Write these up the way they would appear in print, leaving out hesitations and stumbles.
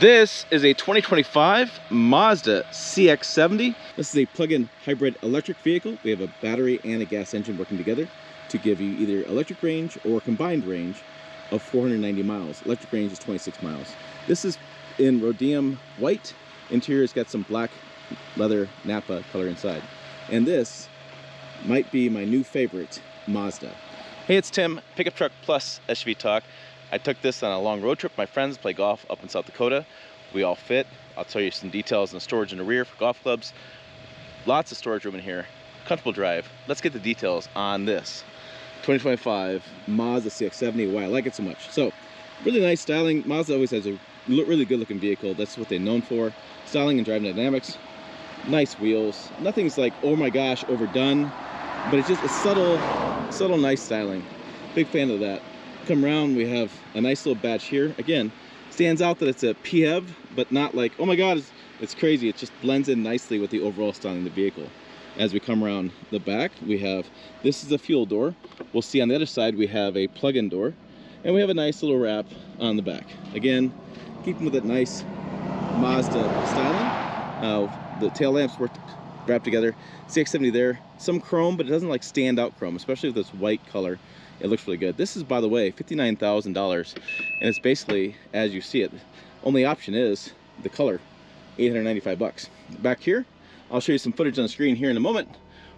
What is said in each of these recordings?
This is a 2025 Mazda CX-70. This is a plug-in hybrid electric vehicle. We have a battery and a gas engine working together to give you either electric range or combined range of 490 miles. Electric range is 26 miles. This is in rhodium white. Interior's got some black leather Napa color inside. And this might be my new favorite Mazda. Hey, it's Tim, Pickup Truck Plus SUV Talk. I took this on a long road trip. My friends play golf up in South Dakota. We all fit. I'll tell you some details on the storage in the rear for golf clubs. Lots of storage room in here. Comfortable drive. Let's get the details on this 2025 Mazda CX-70, why I like it so much. So, really nice styling. Mazda always has a really good looking vehicle. That's what they're known for. Styling and driving dynamics. Nice wheels. Nothing's like, oh my gosh, overdone. But it's just a subtle nice styling. Big fan of that. Come around, we have a nice little badge here. Again, stands out that it's a PHEV, but not like, oh my god, it's crazy. It just blends in nicely with the overall styling of the vehicle. As we come around the back, we have, this is a fuel door. We'll see on the other side, we have a plug-in door. And we have a nice little wrap on the back. Again, keeping with that nice Mazda styling. The tail lamps work wrapped together. CX-70 there, some chrome, but it doesn't like stand out chrome, especially with this white color. It looks really good. This is, by the way, $59,000, and it's basically as you see it. Only option is the color, 895 bucks. Back here, I'll show you some footage on the screen here in a moment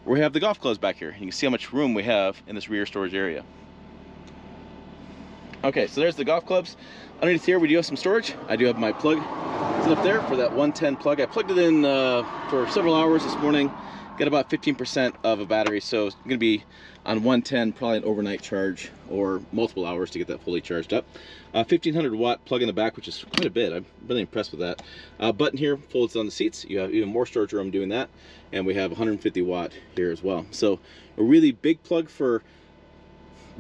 where we have the golf clubs back here. You can see how much room we have in this rear storage area. Okay, so there's the golf clubs. Underneath here, we do have some storage. I do have my plug set up there for that 110 plug. I plugged it in for several hours this morning. Got about 15% of a battery, so it's gonna be on 110, probably an overnight charge or multiple hours to get that fully charged up. 1500 watt plug in the back, which is quite a bit. I'm really impressed with that. Button here folds on the seats. You have even more storage room doing that. And we have 150 watt here as well. So a really big plug for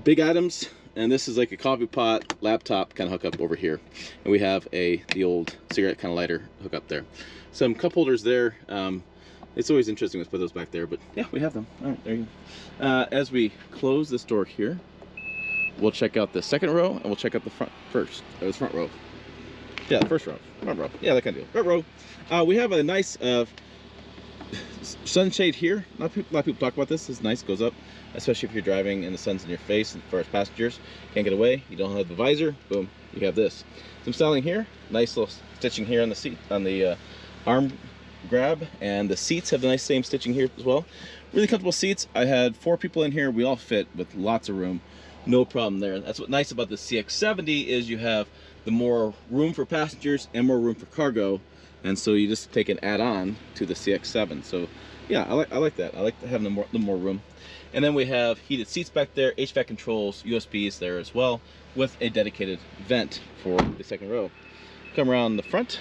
big items. And this is like a coffee pot, laptop kind of hookup over here. And we have the old cigarette kind of lighter hookup there. Some cup holders there. It's always interesting to put those back there, but yeah, we have them. All right, there you go. As we close this door here, we'll check out the second row, and we'll check out the front first. Or the front row. Yeah, the first row. Front row. Yeah, that kind of deal. Front row. We have a nice sunshade here. A lot of people talk about this. It's nice. Goes up, especially if you're driving and the sun's in your face. And for us passengers, can't get away. You don't have the visor. Boom. You have this. Some styling here. Nice little stitching here on the seat, on the arm grab, and the seats have the nice same stitching here as well. Really comfortable seats. I had 4 people in here. We all fit with lots of room. No problem there. That's what's nice about the CX-70 is you have the more room for passengers and more room for cargo, and so you just take an add-on to the CX-7. So yeah, I like that. I like having the more room. And then we have heated seats back there, HVAC controls, USBs there as well, with a dedicated vent for the second row. Come around the front,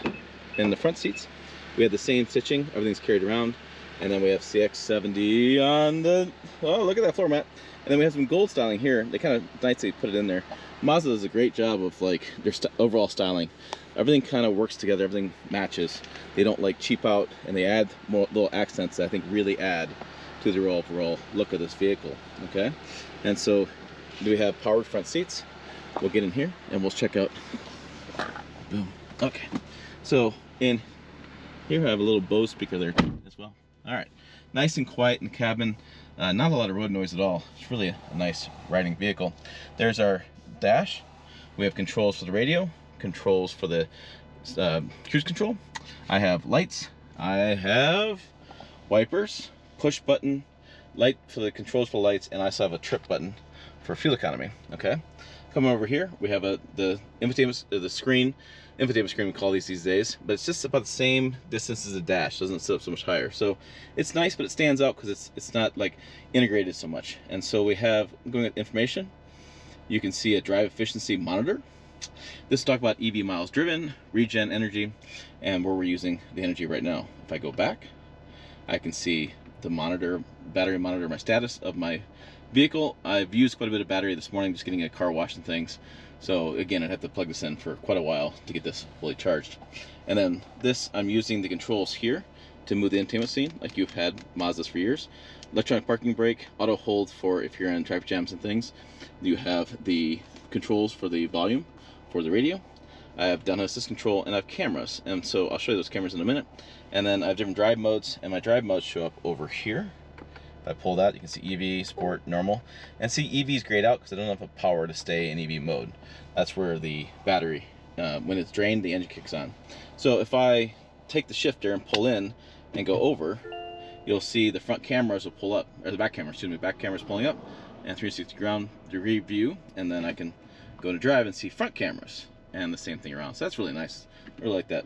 in the front seats, we have the same stitching, everything's carried around, and then we have CX-70 on the, oh, look at that floor mat. And then we have some gold styling here. They kind of nicely put it in there. Mazda does a great job of like their overall styling. Everything kind of works together, everything matches. They don't like cheap out, and they add more little accents that I think really add to the overall look of this vehicle, okay? And so we have powered front seats. We'll get in here and we'll check out, boom, okay. So in here I have a little Bose speaker there as well. All right, nice and quiet in the cabin. Not a lot of road noise at all. It's really a nice riding vehicle. There's our dash. We have controls for the radio, controls for the cruise control. I have lights. I have wipers, push button, light for the controls for lights, and I also have a trip button for fuel economy. Okay, come over here. We have the infotainment, the screen. Infotainment screen we call these days, but it's just about the same distance as a dash. Doesn't sit up so much higher, so it's nice, but it stands out because it's not like integrated so much. And so we have, going at information, you can see a drive efficiency monitor. This talk about EV miles driven, regen energy, and where we're using the energy right now. If I go back, I can see the monitor, battery monitor, my status of my vehicle. I've used quite a bit of battery this morning, just getting a car wash and things. So again, I'd have to plug this in for quite a while to get this fully charged. And then this, I'm using the controls here to move the infotainment scene, like you've had Mazdas for years. Electronic parking brake, auto hold for if you're in traffic jams and things. You have the controls for the volume for the radio. I have downhill assist control, and I have cameras. And so I'll show you those cameras in a minute. And then I have different drive modes, and my drive modes show up over here. If I pull that, you can see EV, Sport, Normal. And see, EV is grayed out because I don't have enough power to stay in EV mode. That's where the battery, when it's drained, the engine kicks on. So if I take the shifter and pull in and go over, you'll see the front cameras will pull up, or the back camera, excuse me, back camera's pulling up, and 360 ground degree view, and then I can go to drive and see front cameras, and the same thing around. So that's really nice. I really like that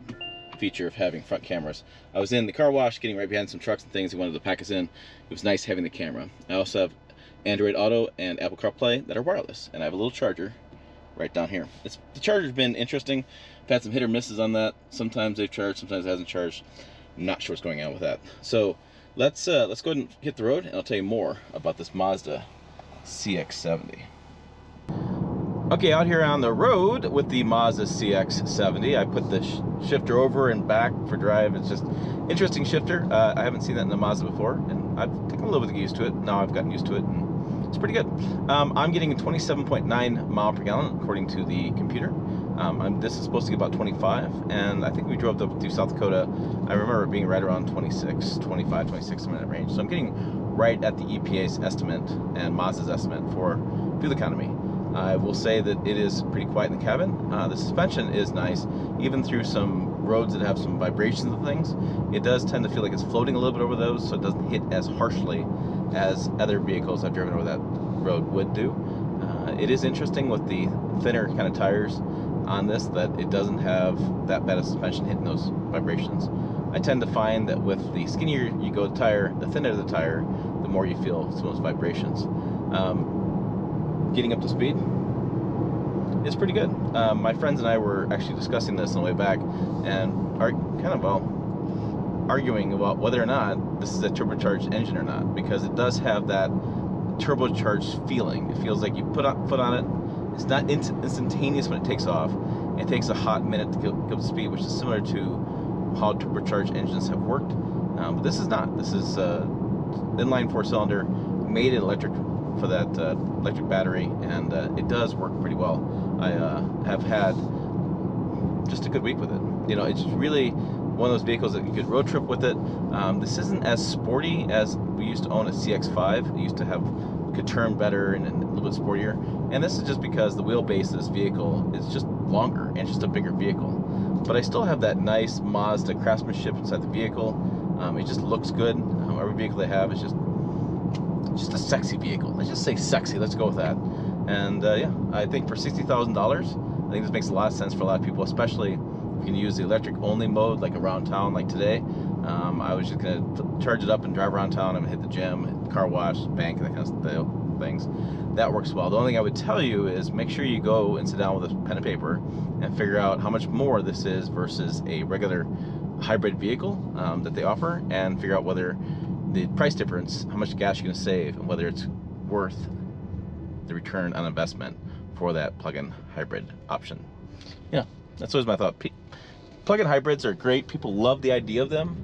feature of having front cameras. I was in the car wash getting right behind some trucks and things. He wanted to pack us in. It was nice having the camera. I also have Android Auto and Apple CarPlay that are wireless, and I have a little charger right down here. The charger's been interesting. I've had some hit or misses on that. Sometimes they've charged, sometimes it hasn't charged. I'm not sure what's going on with that. So let's go ahead and hit the road, and I'll tell you more about this Mazda CX-70. Okay, out here on the road with the Mazda CX-70, I put the shifter over and back for drive. It's just interesting shifter. I haven't seen that in the Mazda before, and I've taken a little bit to get used to it. Now I've gotten used to it, and it's pretty good. I'm getting 27.9 mile per gallon according to the computer. This is supposed to get about 25, and I think we drove up through South Dakota. I remember it being right around 26 minute range. So I'm getting right at the EPA's estimate and Mazda's estimate for fuel economy. I will say that it is pretty quiet in the cabin. The suspension is nice, even through some roads that have some vibrations and things. It does tend to feel like it's floating a little bit over those, so it doesn't hit as harshly as other vehicles I've driven over that road would do. It is interesting with the thinner kind of tires on this that it doesn't have that bad of suspension hitting those vibrations. I tend to find that with the skinnier you go tire, the thinner the tire, the more you feel some of those vibrations. Getting up to speed, it's pretty good. My friends and I were actually discussing this on the way back, and arguing about whether or not this is a turbocharged engine or not, because it does have that turbocharged feeling. It feels like you put foot on it. It's not instantaneous when it takes off. It takes a hot minute to go up to speed, which is similar to how turbocharged engines have worked. But this is not. This is inline 4-cylinder, made it electric for that electric battery, and it does work pretty well. I have had just a good week with it. You know, it's really one of those vehicles that you could road trip with it. This isn't as sporty as we used to own a CX-5. It used to have, could turn better and a little bit sportier. And this is just because the wheelbase of this vehicle is just longer and just a bigger vehicle. But I still have that nice Mazda craftsmanship inside the vehicle. It just looks good. Every vehicle they have is just a sexy vehicle. Let's just say sexy. Let's go with that. And yeah, I think for $60,000, I think this makes a lot of sense for a lot of people, especially if you can use the electric only mode, like around town, like today. I was just gonna charge it up and drive around town. I'm gonna hit the gym, hit the car wash, bank, that kind of things. That works well. The only thing I would tell you is make sure you go and sit down with a pen and paper and figure out how much more this is versus a regular hybrid vehicle that they offer, and figure out whether the price difference, how much gas you're going to save, and whether it's worth the return on investment for that plug-in hybrid option. Yeah, that's always my thought. Plug-in hybrids are great. People love the idea of them,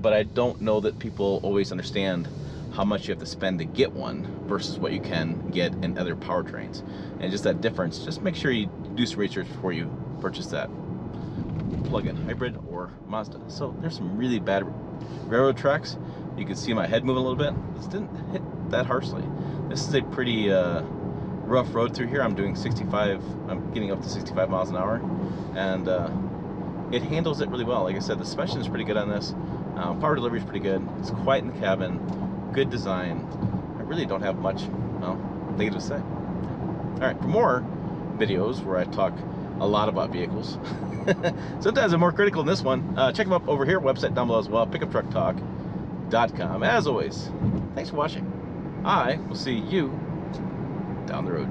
but I don't know that people always understand how much you have to spend to get one versus what you can get in other powertrains. And just that difference, just make sure you do some research before you purchase that plug-in hybrid or Mazda. So there's some really bad railroad tracks. You can see my head moving a little bit. This didn't hit that harshly. This is a pretty rough road through here. I'm doing 65, I'm getting up to 65 miles an hour, and it handles it really well. Like I said, the suspension is pretty good on this. Power delivery is pretty good. It's quiet in the cabin, good design. I really don't have much, well, negative to say. All right, for more videos where I talk a lot about vehicles, sometimes I'm more critical than this one, check them up over here, website down below as well, pickuptrucktalk.com. As always, thanks for watching. I will see you down the road.